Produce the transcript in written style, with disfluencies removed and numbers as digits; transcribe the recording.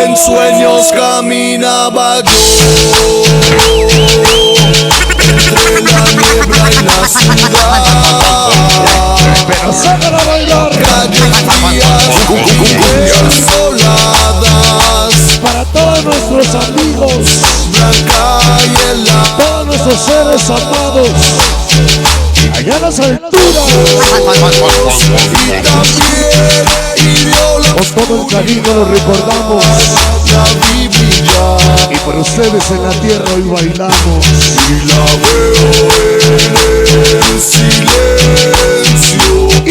En sueños caminaba yo entre la niebla y la ciudad. Pero sácala a bailar. Calles frías y desoladas. Para todos nuestros amigos, Blanca y helada. todos nuestros seres amados, allá en las alturas. Y también hirió la Con todo el cariño los recordamos. la Biblia. Y por ustedes en la tierra hoy bailamos. Y la veo en el silencio. Y